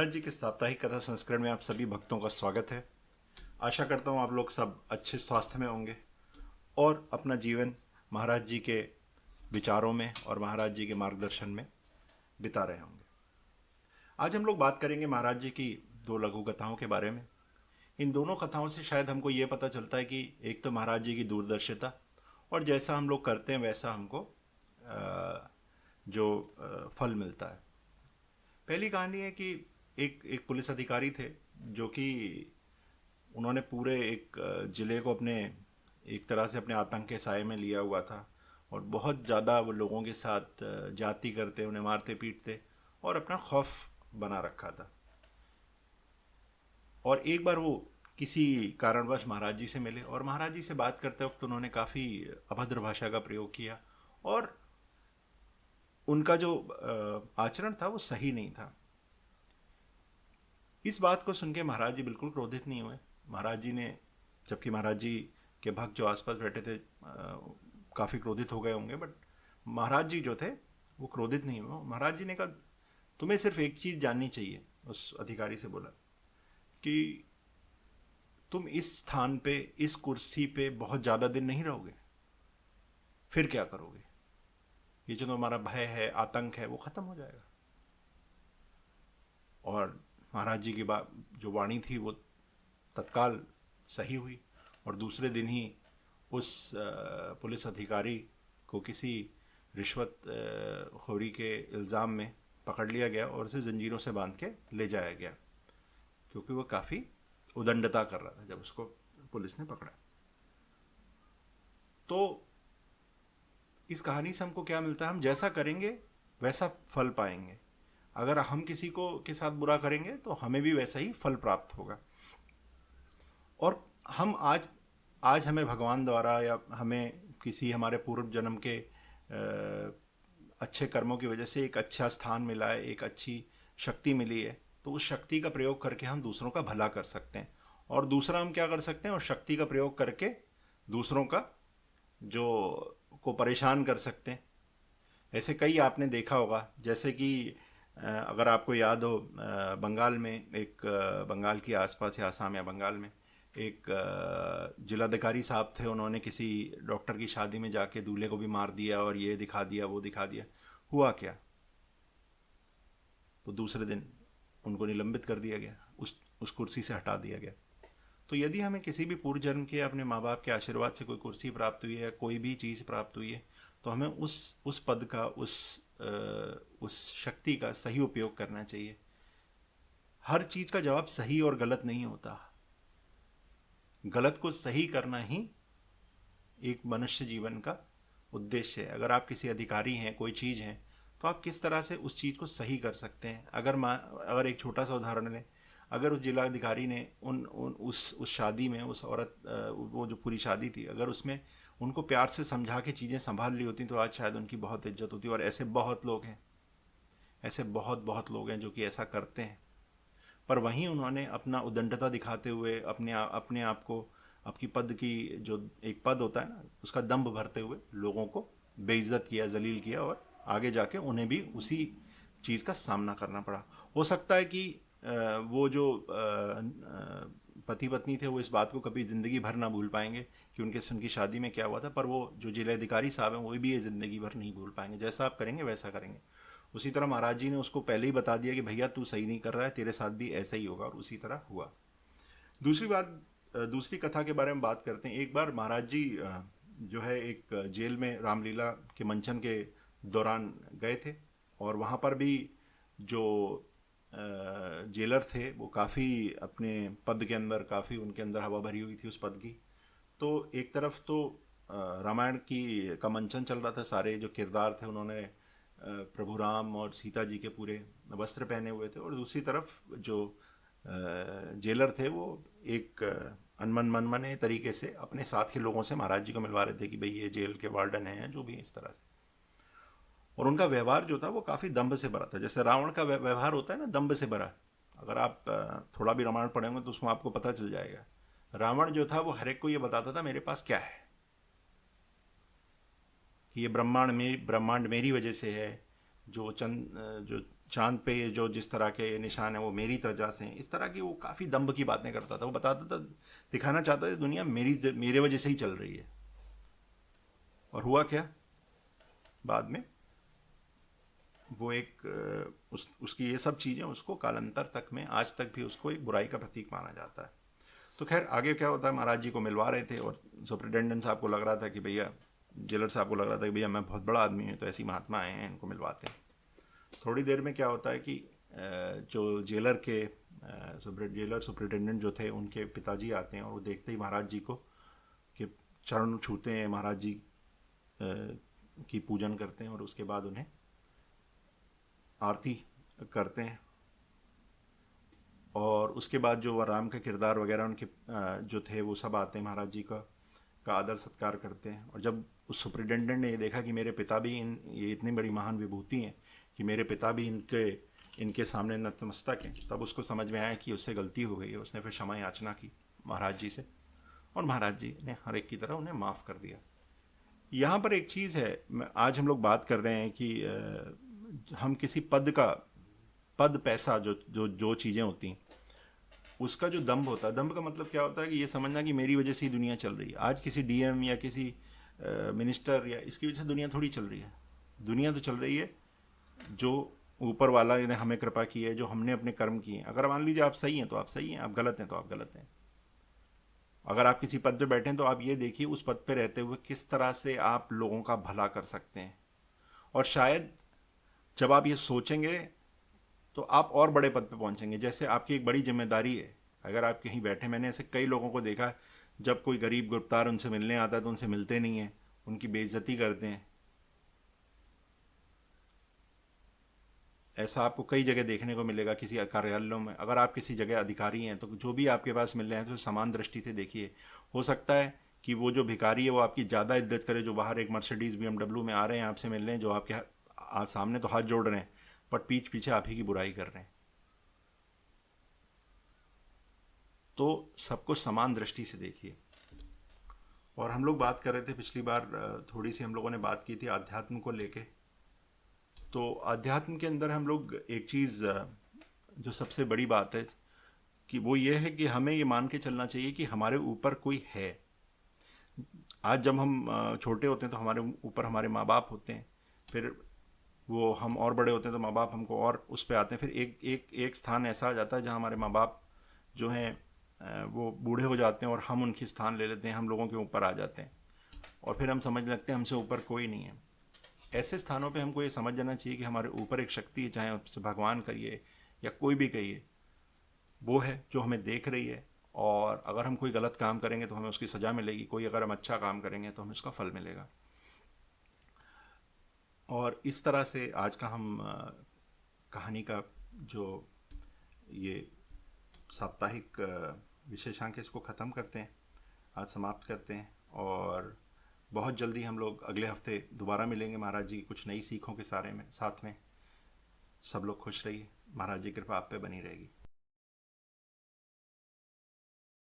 महाराज जी के साप्ताहिक कथा संस्करण में आप सभी भक्तों का स्वागत है। आशा करता हूँ आप लोग सब अच्छे स्वास्थ्य में होंगे और अपना जीवन महाराज जी के विचारों में और महाराज जी के मार्गदर्शन में बिता रहे होंगे। आज हम लोग बात करेंगे महाराज जी की दो लघु कथाओं के बारे में। इन दोनों कथाओं से शायद हमको ये पता चलता है कि एक तो महाराज जी की दूरदर्शिता और जैसा हम लोग करते हैं वैसा हमको फल मिलता है। पहली कहानी है कि एक पुलिस अधिकारी थे जो कि उन्होंने पूरे एक ज़िले को अपने एक तरह से अपने आतंक के साए में लिया हुआ था और बहुत ज़्यादा वो लोगों के साथ जाति करते, उन्हें मारते पीटते और अपना खौफ बना रखा था। और एक बार वो किसी कारणवश महाराज जी से मिले और महाराज जी से बात करते वक्त उन्होंने काफ़ी अभद्र भाषा का प्रयोग किया और उनका जो आचरण था वो सही नहीं था। इस बात को सुन के महाराज जी बिल्कुल क्रोधित नहीं हुए। महाराज जी ने, जबकि महाराज जी के भक्त जो आसपास बैठे थे काफ़ी क्रोधित हो गए होंगे, बट महाराज जी जो थे वो क्रोधित नहीं हुए। महाराज जी ने कहा तुम्हें सिर्फ एक चीज़ जाननी चाहिए। उस अधिकारी से बोला कि तुम इस स्थान पे, इस कुर्सी पे बहुत ज़्यादा दिन नहीं रहोगे, फिर क्या करोगे? ये जो तुम्हारा भय है, आतंक है, वो ख़त्म हो जाएगा। और महाराज जी की बात जो वाणी थी वो तत्काल सही हुई और दूसरे दिन ही उस पुलिस अधिकारी को किसी रिश्वत खोरी के इल्ज़ाम में पकड़ लिया गया और उसे जंजीरों से बांध के ले जाया गया, क्योंकि वो काफ़ी उदंडता कर रहा था जब उसको पुलिस ने पकड़ा। तो इस कहानी से हमको क्या मिलता है? हम जैसा करेंगे वैसा फल पाएंगे। अगर हम किसी को के साथ बुरा करेंगे तो हमें भी वैसा ही फल प्राप्त होगा। और हम आज हमें भगवान द्वारा या हमें किसी हमारे पूर्व जन्म के अच्छे कर्मों की वजह से एक अच्छा स्थान मिला है, एक अच्छी शक्ति मिली है, तो उस शक्ति का प्रयोग करके हम दूसरों का भला कर सकते हैं। और दूसरा हम क्या कर सकते हैं? उस शक्ति का प्रयोग करके दूसरों का जो को परेशान कर सकते हैं। ऐसे कई आपने देखा होगा, जैसे कि अगर आपको याद हो, बंगाल में एक बंगाल के आसपास या आसाम या बंगाल में एक जिलाधिकारी साहब थे। उन्होंने किसी डॉक्टर की शादी में जाके दूल्हे को भी मार दिया और ये दिखा दिया वो दिखा दिया। हुआ क्या? तो दूसरे दिन उनको निलंबित कर दिया गया, उस कुर्सी से हटा दिया गया। तो यदि हमें किसी भी पूर्व जन्म के अपने माँ बाप के आशीर्वाद से कोई कुर्सी प्राप्त हुई है, कोई भी चीज़ प्राप्त हुई है, तो हमें उस पद का, उस शक्ति का सही उपयोग करना चाहिए। हर चीज़ का जवाब सही और गलत नहीं होता। गलत को सही करना ही एक मनुष्य जीवन का उद्देश्य है। अगर आप किसी अधिकारी हैं, कोई चीज़ है, तो आप किस तरह से उस चीज़ को सही कर सकते हैं। अगर एक छोटा सा उदाहरण लें, अगर उस जिलाधिकारी ने उस शादी में उस औरत, वो जो पूरी शादी थी, अगर उसमें उनको प्यार से समझा के चीज़ें संभाल ली होती तो आज शायद उनकी बहुत इज्जत होती। और ऐसे बहुत लोग हैं, ऐसे बहुत लोग हैं जो कि ऐसा करते हैं। पर वहीं उन्होंने अपना उदंडता दिखाते हुए अपने आप को, आपकी पद की जो एक पद होता है ना, उसका दंभ भरते हुए लोगों को बेइज्जत किया, जलील किया और आगे जाके उन्हें भी उसी चीज़ का सामना करना पड़ा। हो सकता है कि वो जो पति पत्नी थे वो इस बात को कभी ज़िंदगी भर ना भूल पाएंगे कि उनकी शादी में क्या हुआ था, पर वो जो जिलाधिकारी साहब हैं वो भी ये ज़िंदगी भर नहीं भूल पाएंगे। जैसा आप करेंगे वैसा करेंगे। उसी तरह महाराज जी ने उसको पहले ही बता दिया कि भैया तू सही नहीं कर रहा है, तेरे साथ भी ऐसा ही होगा, और उसी तरह हुआ। दूसरी कथा के बारे में बात करते हैं। एक बार महाराज जी जो है एक जेल में रामलीला के मंचन के दौरान गए थे और वहाँ पर भी जो जेलर थे वो काफ़ी अपने पद के अंदर, काफ़ी उनके अंदर हवा भरी हुई थी उस पद की। तो एक तरफ तो रामायण का मंचन चल रहा था, सारे जो किरदार थे उन्होंने प्रभु राम और सीता जी के पूरे वस्त्र पहने हुए थे, और दूसरी तरफ जो जेलर थे वो एक मनमने तरीके से अपने साथ के लोगों से महाराज जी को मिलवा रहे थे कि भाई ये जेल के वार्डन हैं, जो भी इस तरह से। और उनका व्यवहार जो था वो काफ़ी दम्भ से भरा था, जैसे रावण का व्यवहार होता है ना, दम्भ से भरा। अगर आप थोड़ा भी रामायण पढ़ेंगे तो उसमें आपको पता चल जाएगा। रावण जो था वो हर एक को ये बताता था मेरे पास क्या है, कि ये ब्रह्मांड मेरी वजह से है, जो चांद पे ये जो जिस तरह के निशान है वो मेरी वजह से हैं, इस तरह की वो काफ़ी दम्भ की बातें करता था। वो बताता था, दिखाना चाहता था दुनिया मेरे वजह से ही चल रही है। और हुआ क्या बाद में, वो एक उसकी ये सब चीज़ें उसको कालांतर तक में आज तक भी उसको एक बुराई का प्रतीक माना जाता है। तो खैर आगे क्या होता है, महाराज जी को मिलवा रहे थे और सुपरिटेंडेंट साहब को लग रहा था कि भैया, जेलर साहब को लग रहा था कि भैया मैं बहुत बड़ा आदमी हूँ, तो ऐसी महात्मा आए हैं, इनको मिलवाते हैं। थोड़ी देर में क्या होता है कि जो जेलर के जेलर सुपरिटेंडेंट जो थे उनके पिताजी आते हैं और वो देखते ही महाराज जी को कि चरण छूते हैं, महाराज जी की पूजन करते हैं और उसके बाद उन्हें आरती करते हैं। और उसके बाद जो राम का किरदार वगैरह उनके जो थे वो सब आते हैं, महाराज जी का आदर सत्कार करते हैं। और जब उस सुपरिटेंडेंट ने ये देखा कि मेरे पिता भी ये इतनी बड़ी महान विभूति हैं कि मेरे पिता भी इनके सामने नतमस्तक हैं, तब उसको समझ में आया कि उससे गलती हो गई है। उसने फिर क्षमा याचना की महाराज जी से और महाराज जी ने हर एक की तरह उन्हें माफ़ कर दिया। यहाँ पर एक चीज़ है, आज हम लोग बात कर रहे हैं कि हम किसी पद पैसा जो जो जो चीज़ें होती हैं उसका जो दम्भ होता है, दम्भ का मतलब क्या होता है कि ये समझना कि मेरी वजह से ही दुनिया चल रही है। आज किसी डीएम या किसी मिनिस्टर या इसकी वजह से दुनिया थोड़ी चल रही है। दुनिया तो चल रही है जो ऊपर वाला ने हमें कृपा की है, जो हमने अपने कर्म किए हैं। अगर मान लीजिए आप सही हैं तो आप सही हैं, आप गलत हैं तो आप गलत हैं। अगर आप किसी पद पे बैठे हैं तो आप ये देखिए उस पद पे रहते हुए किस तरह से आप लोगों का भला कर सकते हैं। और शायद जब आप ये सोचेंगे तो आप और बड़े पद पे पहुंचेंगे। जैसे आपकी एक बड़ी जिम्मेदारी है, अगर आप कहीं बैठे, मैंने ऐसे कई लोगों को देखा, जब कोई गरीब गिरफ्तार उनसे मिलने आता है तो उनसे मिलते नहीं हैं, उनकी बेइज्जती करते हैं। ऐसा आपको कई जगह देखने को मिलेगा किसी कार्यालयों में। अगर आप किसी जगह अधिकारी हैं तो जो भी आपके पास मिल रहे हैं तो समान दृष्टि से देखिए। हो सकता है कि वो जो भिखारी है वो आपकी ज़्यादा इज्जत करे, जो बाहर एक मर्सिडीज़ BMW में आ रहे हैं आपसे मिलने, जो आपके सामने तो हाथ जोड़ रहे हैं बट पीठ पीछे आप ही की बुराई कर रहे हैं। तो सबको समान दृष्टि से देखिए। और हम लोग बात कर रहे थे पिछली बार, थोड़ी सी हम लोगों ने बात की थी आध्यात्म को लेके। तो अध्यात्म के अंदर हम लोग एक चीज़ जो सबसे बड़ी बात है कि वो ये है कि हमें ये मान के चलना चाहिए कि हमारे ऊपर कोई है। आज जब हम छोटे होते हैं तो हमारे ऊपर हमारे माँ बाप होते हैं, फिर वो हम और बड़े होते हैं तो माँ बाप हमको और उस पर आते हैं, फिर एक एक एक स्थान ऐसा आ जाता है जहाँ हमारे माँ बाप जो हैं वो बूढ़े हो जाते हैं और हम उनकी स्थान ले लेते हैं, हम लोगों के ऊपर आ जाते हैं और फिर हम समझ लगते हैं हमसे ऊपर कोई नहीं है। ऐसे स्थानों पे हमको ये समझ जाना चाहिए कि हमारे ऊपर एक शक्ति है, चाहे उससे भगवान कहिए या कोई भी कहिए, वो है जो हमें देख रही है। और अगर हम कोई गलत काम करेंगे तो हमें उसकी सज़ा मिलेगी, कोई अगर हम अच्छा काम करेंगे तो हमें उसका फल मिलेगा। और इस तरह से आज का हम कहानी का जो ये साप्ताहिक विशेषांक इसको ख़त्म करते हैं, आज समाप्त करते हैं। और बहुत जल्दी हम लोग अगले हफ्ते दोबारा मिलेंगे महाराज जी की कुछ नई सीखों के साथ में। सब लोग खुश रहिए, महाराज जी की कृपा आप पे बनी रहेगी।